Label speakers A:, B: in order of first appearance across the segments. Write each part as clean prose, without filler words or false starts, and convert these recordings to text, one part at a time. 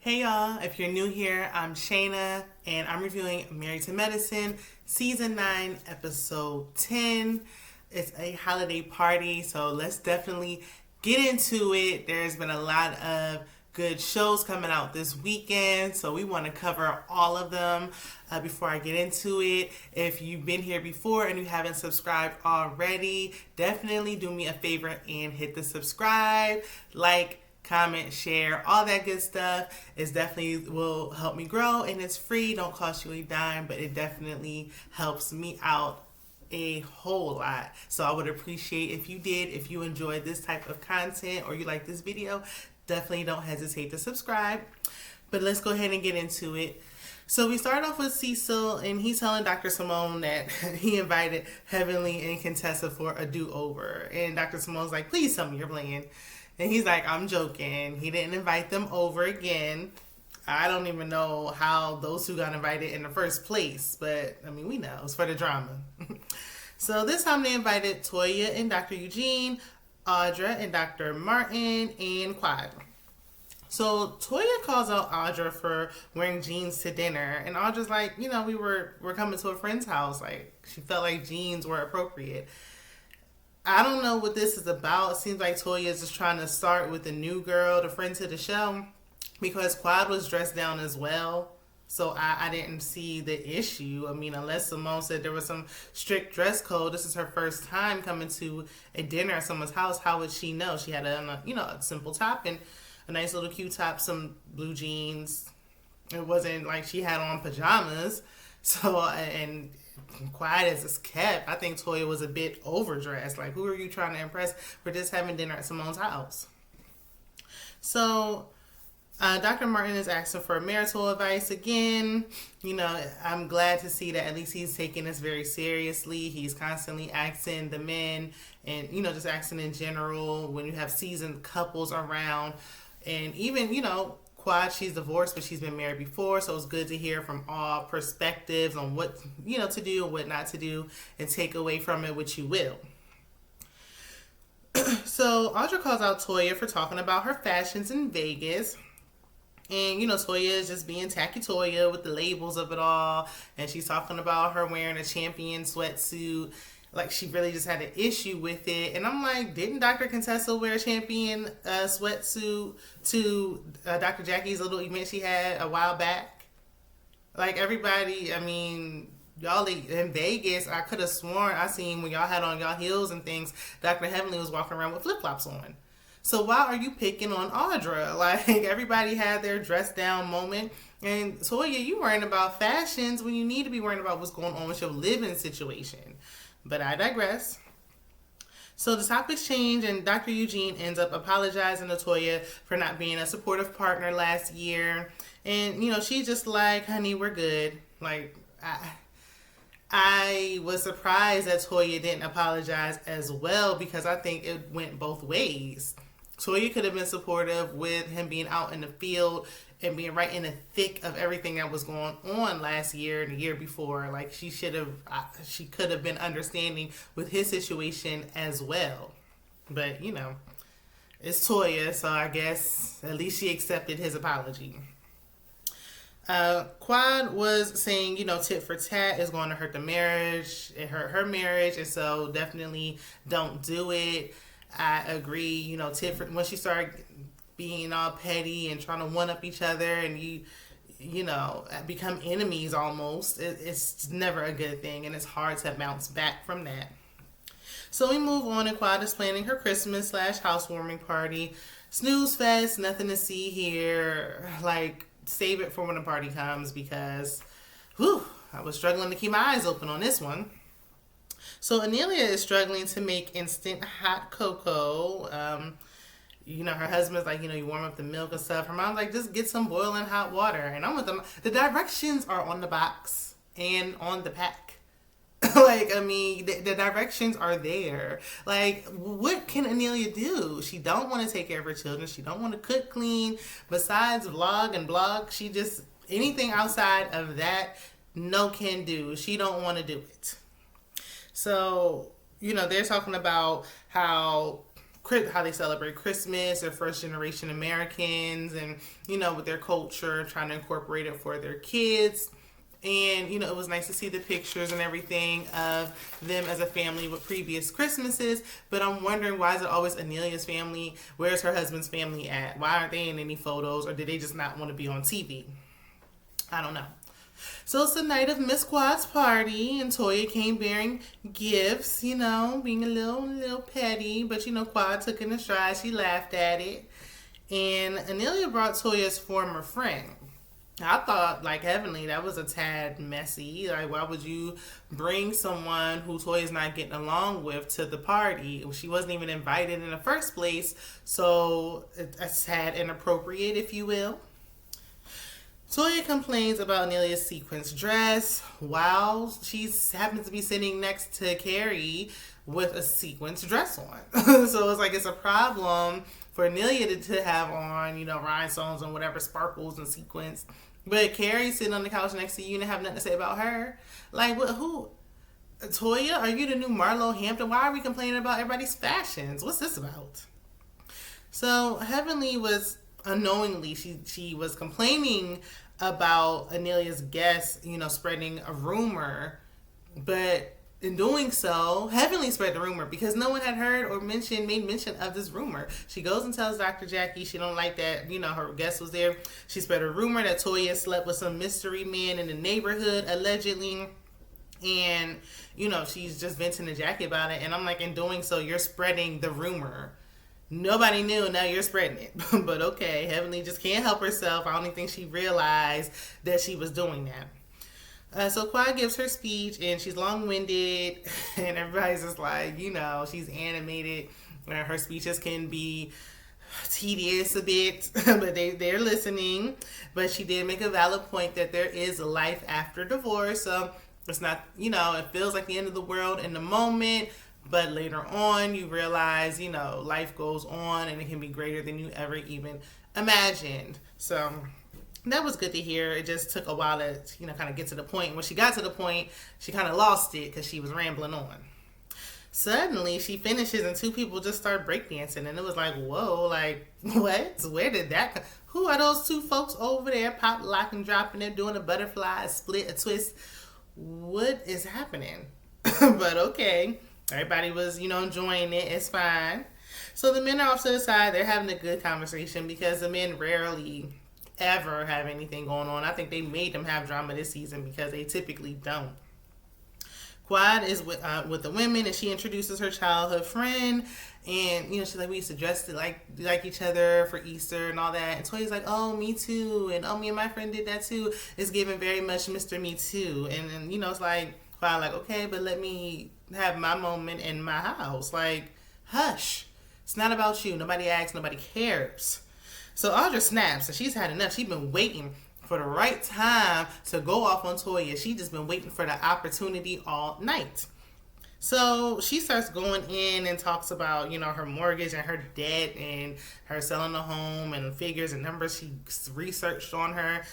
A: Hey y'all, if you're new here, I'm Shayna and I'm reviewing Married to Medicine, Season 9, Episode 10. It's a holiday party, so let's definitely get into it. There's been a lot of good shows coming out this weekend, so we want to cover all of them. Before I get into it, if you've been here before and you haven't subscribed already, definitely do me a favor and hit the subscribe, like, comment, share, all that good stuff. It definitely will help me grow, and it's free, don't cost you a dime, but it definitely helps me out a whole lot. So I would appreciate if you did. If you enjoyed this type of content or you like this video, definitely don't hesitate to subscribe. But let's go ahead and get into it. So we start off with Cecil, and he's telling Dr. Simone that he invited Heavenly and Contessa for a do-over. And Dr. Simone's like, please tell me you're playing. And he's like, I'm joking. He didn't invite them over again. I don't even know how those two got invited in the first place. But, I mean, we know. It's for the drama. So this time they invited Toya and Dr. Eugene, Audra and Dr. Martin, and Quad. So Toya calls out Audra for wearing jeans to dinner. And Audra's like, we're coming to a friend's house. Like, she felt like jeans were appropriate. I don't know what this is about. It seems like Toya is just trying to start with the new girl, the friend to the show, because Quad was dressed down as well. So I didn't see the issue. I mean, unless Simone said there was some strict dress code. This is her first time coming to a dinner at someone's house. How would she know? She had a simple top and a nice little cute top, some blue jeans. It wasn't like she had on pajamas. So, and quiet as it's kept, I think Toya was a bit overdressed. Like, who are you trying to impress for just having dinner at Simone's house? So, Dr. Martin is asking for marital advice again. I'm glad to see that at least he's taking this very seriously. He's constantly asking the men and, just asking in general when you have seasoned couples around. And even, Quad, she's divorced, but she's been married before, so it's good to hear from all perspectives on what, to do and what not to do, and take away from it what you will. So Audra calls out Toya for talking about her fashions in Vegas. And, Toya is just being tacky Toya with the labels of it all. And she's talking about her wearing a Champion sweatsuit. Like, she really just had an issue with it. And I'm like, didn't Dr. Contessa wear a Champion sweatsuit to Dr. Jackie's little event she had a while back? Like, everybody, I mean, y'all in Vegas, I could have sworn I seen when y'all had on y'all heels and things, Dr. Heavenly was walking around with flip-flops on. So why are you picking on Audra? Like, everybody had their dress down moment. And Toya, you worrying about fashions when you need to be worrying about what's going on with your living situation. But I digress. So the topics change, and Dr. Eugene ends up apologizing to Toya for not being a supportive partner last year. And, she's just like, honey, we're good. Like, I was surprised that Toya didn't apologize as well, because I think it went both ways. Toya could have been supportive with him being out in the field and being right in the thick of everything that was going on last year and the year before. Like, she could have been understanding with his situation as well. But, it's Toya, so I guess at least she accepted his apology. Quad was saying, tit for tat is going to hurt the marriage. It hurt her marriage, and so definitely don't do it. I agree, tit for, when she started being all petty and trying to one-up each other, and become enemies almost, it's never a good thing, and it's hard to bounce back from that. So we move on, and Quad is planning her Christmas / housewarming party. Snooze fest, nothing to see here. Like, save it for when the party comes, because I was struggling to keep my eyes open on this one. So Anelia is struggling to make instant hot cocoa. Her husband's like, you warm up the milk and stuff. Her mom's like, just get some boiling hot water. And I'm with them. The directions are on the box and on the pack. Like, I mean, the directions are there. Like, what can Anelia do? She don't want to take care of her children. She don't want to cook, clean. Besides vlog and blog, she just, anything outside of that, no can do. She don't want to do it. So, they're talking about how how they celebrate Christmas. They're first generation Americans, and with their culture, trying to incorporate it for their kids. And it was nice to see the pictures and everything of them as a family with previous Christmases. But I'm wondering, why is it always Anelia's family? Where's her husband's family at? Why aren't they in any photos, or did they just not want to be on TV? I don't know. So it's the night of Miss Quad's party, and Toya came bearing gifts, being a little petty, but Quad took it in stride. She laughed at it. And Anelia brought Toya's former friend. I thought, like, Heavenly, that was a tad messy. Like, why would you bring someone who Toya's not getting along with to the party? She wasn't even invited in the first place, so it's tad inappropriate, if you will. Toya complains about Anelia's sequence dress while she happens to be sitting next to Carrie with a sequence dress on. So it's like it's a problem for Anelia to have on, rhinestones and whatever, sparkles and sequins. But Carrie's sitting on the couch next to you and have nothing to say about her. Like, what? Who? Toya, are you the new Marlo Hampton? Why are we complaining about everybody's fashions? What's this about? So Heavenly was unknowingly, she was complaining about Anelia's guests, spreading a rumor, but in doing so, Heavenly spread the rumor because no one had heard or made mention of this rumor. She goes and tells Dr. Jackie she don't like that, her guest was there. She spread a rumor that Toya slept with some mystery man in the neighborhood, allegedly. And, she's just venting to Jackie about it. And I'm like, in doing so, you're spreading the rumor. Nobody knew, now you're spreading it. But okay, Heavenly just can't help herself. I don't even think she realized that she was doing that. So Quad gives her speech, and she's long-winded, and everybody's just like, she's animated. Her speeches can be tedious a bit, but they're listening. But she did make a valid point that there is life after divorce. So it's not, it feels like the end of the world in the moment, but later on you realize, life goes on, and it can be greater than you ever even imagined. So that was good to hear. It just took a while to, kind of get to the point. When she got to the point, she kind of lost it because she was rambling on. Suddenly, she finishes and two people just start breakdancing. And it was like, whoa, like, what? Where did that come? Who are those two folks over there pop, lock, and dropping? They're doing a butterfly, a split, a twist. What is happening? But okay. Everybody was, enjoying it. It's fine. So the men are off to the side. They're having a good conversation because the men rarely ever have anything going on. I think they made them have drama this season because they typically don't. Quad is with the women, and she introduces her childhood friend, and she's like, we used to dress like each other for Easter and all that. And Toya's like, oh, me too, and oh, me and my friend did that too. It's giving very much Mr. Me Too, and then it's like Quad like, okay, but let me have my moment in my house. Like, hush, it's not about you. Nobody asks, nobody cares. So Audra snaps, and she's had enough. She's been waiting for the right time to go off on Toya. She's just been waiting for the opportunity all night. So she starts going in and talks about, her mortgage and her debt and her selling the home and figures and numbers she researched on her.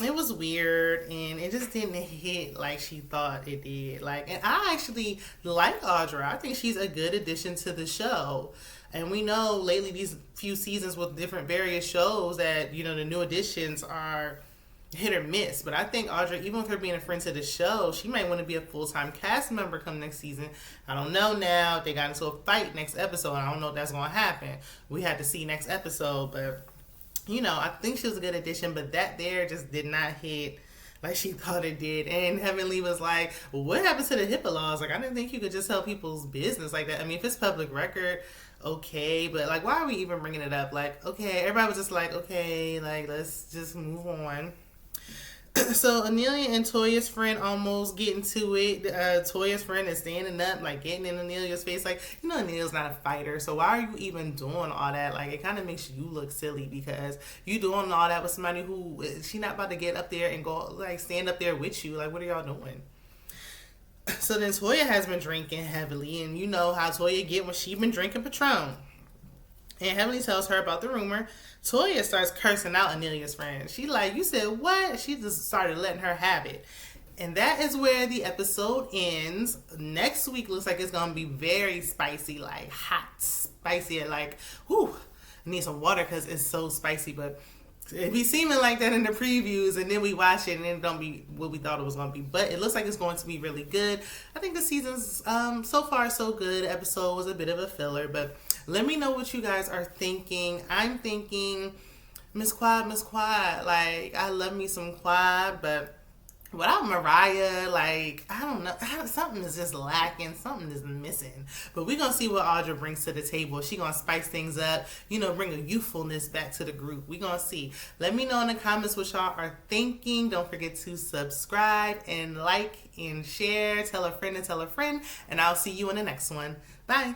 A: It was weird, and it just didn't hit like she thought it did. And I actually like Audra. I think she's a good addition to the show. And we know lately these few seasons with different various shows that, the new additions are hit or miss. But I think Audra, even with her being a friend to the show, she might want to be a full-time cast member come next season. I don't know now. If they got into a fight next episode, I don't know if that's going to happen. We had to see next episode, but I think she was a good addition, but that there just did not hit like she thought it did. And Heavenly was like, well, what happened to the HIPAA laws? Like, I didn't think you could just tell people's business like that. I mean, if it's public record, okay, but why are we even bringing it up? Okay, everybody was just like, okay, let's just move on. So Anelia and Toya's friend almost get into it. Toya's friend is standing up, getting in Anelia's face. Anelia's not a fighter, so why are you even doing all that? It kind of makes you look silly because you doing all that with somebody who she not about to get up there and go stand up there with you. What are y'all doing? So then Toya has been drinking heavily, and you know how Toya get when she been drinking Patron. And Heavenly tells her about the rumor. Toya starts cursing out Anelia's friend. She you said what? She just started letting her have it. And that is where the episode ends. Next week looks like it's gonna be very spicy, like hot, spicy, like whew. I need some water because it's so spicy, but it be seeming like that in the previews, and then we watch it and it don't be what we thought it was gonna be. But it looks like it's going to be really good. I think the season's so far so good. The episode was a bit of a filler, but let me know what you guys are thinking. I'm thinking Miss Quad. Like, I love me some Quad, but without Mariah, like, I don't know, something is just lacking, something is missing. But we're gonna see what Audra brings to the table. She gonna spice things up, bring a youthfulness back to the group. We gonna see. Let me know in the comments what y'all are thinking. Don't forget to subscribe and like and share. Tell a friend and tell a friend, and I'll see you in the next one. Bye.